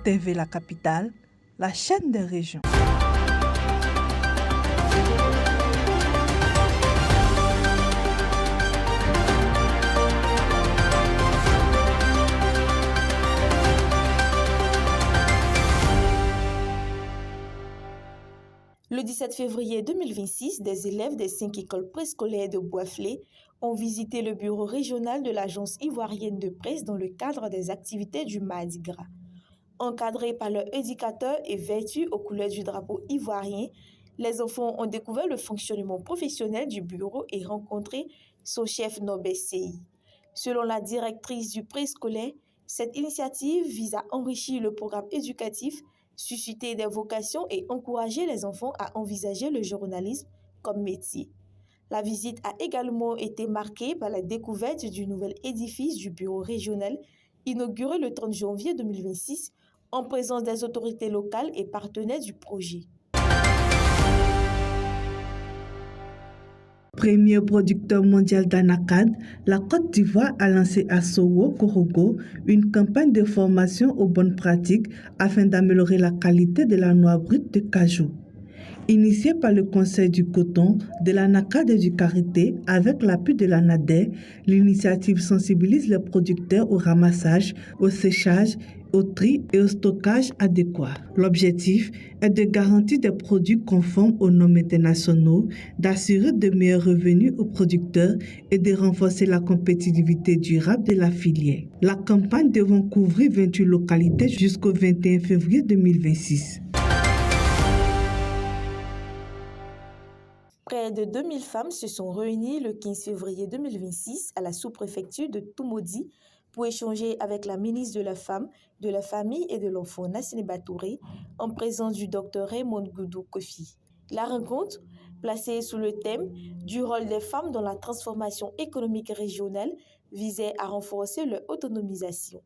TV La Capitale, la chaîne des régions. Le 17 février 2026, des élèves des 5 écoles préscolaires de Boisflé ont visité le bureau régional de l'Agence ivoirienne de presse dans le cadre des activités du Mardi Gras. Encadrés par leur éducateur et vêtus aux couleurs du drapeau ivoirien, les enfants ont découvert le fonctionnement professionnel du bureau et rencontré son chef Norbert Seyi. Selon la directrice du préscolaire, cette initiative vise à enrichir le programme éducatif, susciter des vocations et encourager les enfants à envisager le journalisme comme métier. La visite a également été marquée par la découverte du nouvel édifice du bureau régional, inauguré le 30 janvier 2026, en présence des autorités locales et partenaires du projet. Premier producteur mondial d'anacarde, la Côte d'Ivoire a lancé à Sowo, Korogo, une campagne de formation aux bonnes pratiques afin d'améliorer la qualité de la noix brute de cajou. Initiée par le Conseil du coton, de l'anacarde et du karité avec l'appui de l'ANADER, l'initiative sensibilise les producteurs au ramassage, au séchage, au tri et au stockage adéquat. L'objectif est de garantir des produits conformes aux normes internationaux, d'assurer de meilleurs revenus aux producteurs et de renforcer la compétitivité durable de la filière. La campagne devra couvrir 28 localités jusqu'au 21 février 2026. Près de 2000 femmes se sont réunies le 15 février 2026 à la sous-préfecture de Toumoudi pour échanger avec la ministre de la Femme, de la Famille et de l'Enfant Nassine Batouré en présence du Dr Raymond Goudou Kofi. La rencontre, placée sous le thème du rôle des femmes dans la transformation économique régionale, visait à renforcer leur autonomisation.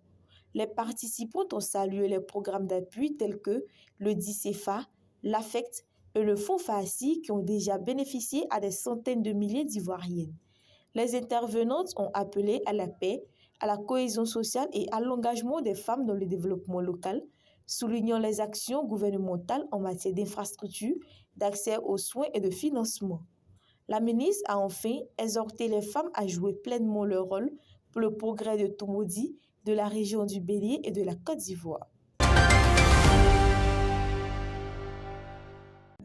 Les participants ont salué les programmes d'appui tels que le DICEFA, l'AFFECT et le Fonds FAACI qui ont déjà bénéficié à des centaines de milliers d'Ivoiriennes. Les intervenantes ont appelé à la paix, à la cohésion sociale et à l'engagement des femmes dans le développement local, soulignant les actions gouvernementales en matière d'infrastructures, d'accès aux soins et de financement. La ministre a enfin exhorté les femmes à jouer pleinement leur rôle pour le progrès de Toumoudi, de la région du Bélier et de la Côte d'Ivoire.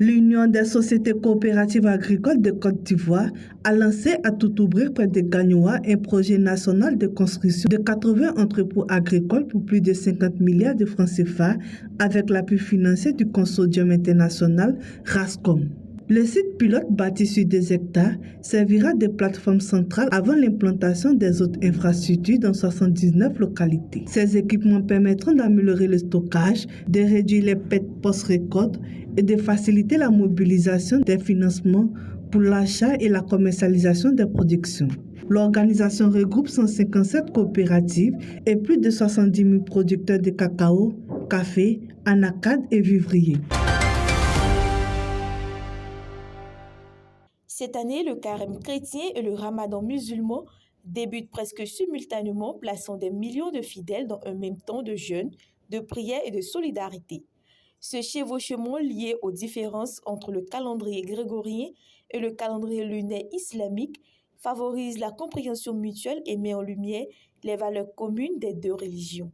L'Union des sociétés coopératives agricoles de Côte d'Ivoire a lancé à Toutoubri près de Gagnoua un projet national de construction de 80 entrepôts agricoles pour plus de 50 milliards de francs CFA avec l'appui financier du consortium international RASCOM. Le site pilote bâti sur 2 hectares servira de plateforme centrale avant l'implantation des autres infrastructures dans 79 localités. Ces équipements permettront d'améliorer le stockage, de réduire les pertes post-récolte et de faciliter la mobilisation des financements pour l'achat et la commercialisation des productions. L'organisation regroupe 157 coopératives et plus de 70 000 producteurs de cacao, café, anacarde et vivriers. Cette année, le carême chrétien et le ramadan musulman débutent presque simultanément, plaçant des millions de fidèles dans un même temps de jeûne, de prière et de solidarité. Ce chevauchement lié aux différences entre le calendrier grégorien et le calendrier lunaire islamique favorise la compréhension mutuelle et met en lumière les valeurs communes des deux religions,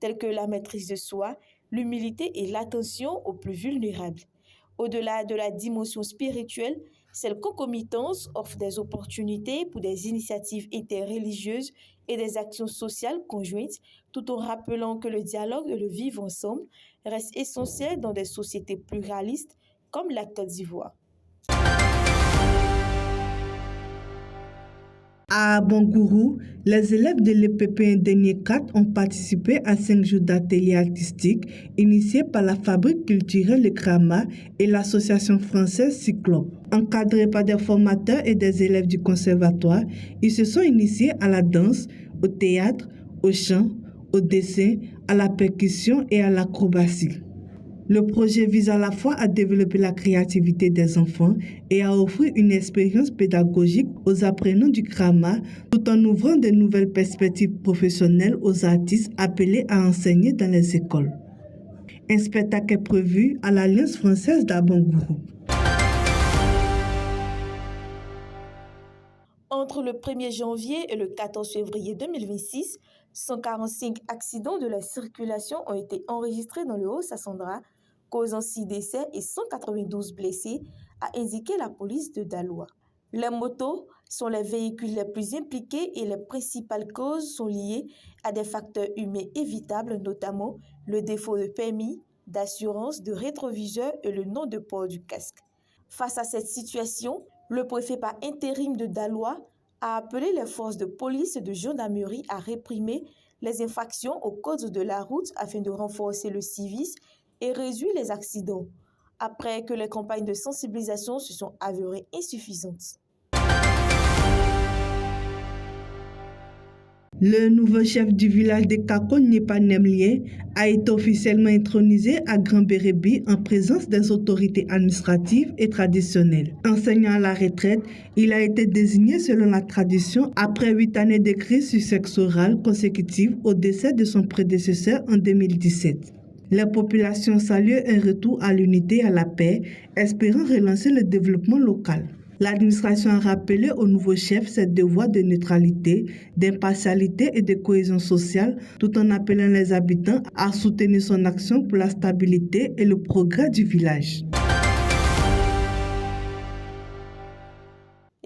telles que la maîtrise de soi, l'humilité et l'attention aux plus vulnérables. Au-delà de la dimension spirituelle, cette concomitance offre des opportunités pour des initiatives interreligieuses et des actions sociales conjointes, tout en rappelant que le dialogue et le vivre ensemble restent essentiels dans des sociétés pluralistes comme la Côte d'Ivoire. À Bangourou, les élèves de l'EPP Dernier 4 ont participé à 5 jours d'ateliers artistiques initiés par la Fabrique culturelle Le Krama et l'association française Cyclope. Encadrés par des formateurs et des élèves du conservatoire, ils se sont initiés à la danse, au théâtre, au chant, au dessin, à la percussion et à l'acrobatie. Le projet vise à la fois à développer la créativité des enfants et à offrir une expérience pédagogique aux apprenants du Krama, tout en ouvrant de nouvelles perspectives professionnelles aux artistes appelés à enseigner dans les écoles. Un spectacle est prévu à l'Alliance française d'Abangourou. Entre le 1er janvier et le 14 février 2026, 145 accidents de la circulation ont été enregistrés dans le Haut-Sassandra, causant 6 décès et 192 blessés, a indiqué la police de Daloa. Les motos sont les véhicules les plus impliqués et les principales causes sont liées à des facteurs humains évitables, notamment le défaut de permis, d'assurance, de rétroviseur et le non de port du casque. Face à cette situation, le préfet par intérim de Daloa a appelé les forces de police et de gendarmerie à réprimer les infractions au code de la route afin de renforcer le civisme et réduire les accidents, après que les campagnes de sensibilisation se sont avérées insuffisantes. Le nouveau chef du village de Kako-Nyepa-Nemlien a été officiellement intronisé à Grand Bérébi en présence des autorités administratives et traditionnelles. Enseignant à la retraite, il a été désigné selon la tradition après 8 années de crise successorale consécutives au décès de son prédécesseur en 2017. La population salue un retour à l'unité et à la paix, espérant relancer le développement local. L'administration a rappelé au nouveau chef ses devoirs de neutralité, d'impartialité et de cohésion sociale, tout en appelant les habitants à soutenir son action pour la stabilité et le progrès du village.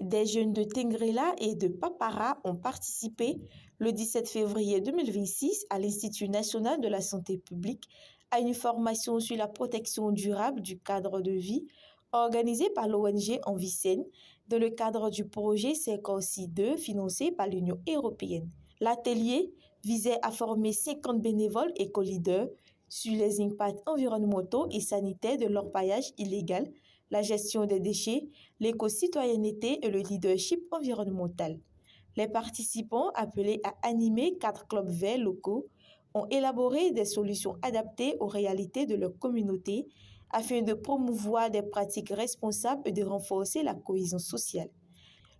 Des jeunes de Tengrela et de Papara ont participé le 17 février 2026 à l'Institut national de la santé publique à une formation sur la protection durable du cadre de vie organisée par l'ONG Envicène dans le cadre du projet CECORCI 2 financé par l'Union européenne. L'atelier visait à former 50 bénévoles éco-leaders sur les impacts environnementaux et sanitaires de l'orpaillage illégal, la gestion des déchets, l'éco-citoyenneté et le leadership environnemental. Les participants, appelés à animer 4 clubs verts locaux, ont élaboré des solutions adaptées aux réalités de leur communauté afin de promouvoir des pratiques responsables et de renforcer la cohésion sociale.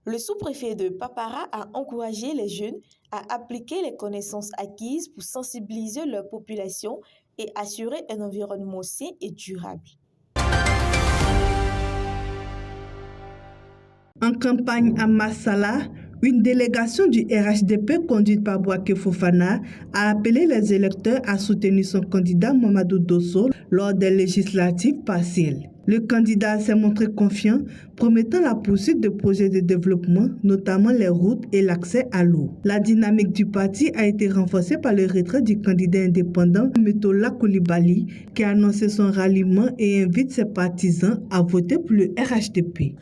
Le sous-préfet de Papara a encouragé les jeunes à appliquer les connaissances acquises pour sensibiliser leur population et assurer un environnement sain et durable. En campagne à Massala, une délégation du RHDP conduite par Bouaké Fofana a appelé les électeurs à soutenir son candidat Mamadou Dosso lors des législatives partielles. Le candidat s'est montré confiant, promettant la poursuite de projets de développement, notamment les routes et l'accès à l'eau. La dynamique du parti a été renforcée par le retrait du candidat indépendant Metola Coulibaly, qui a annoncé son ralliement et invite ses partisans à voter pour le RHDP.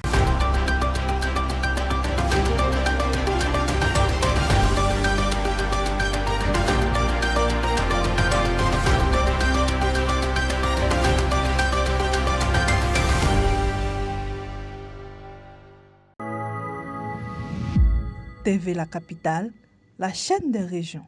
TV La Capitale, la chaîne des régions.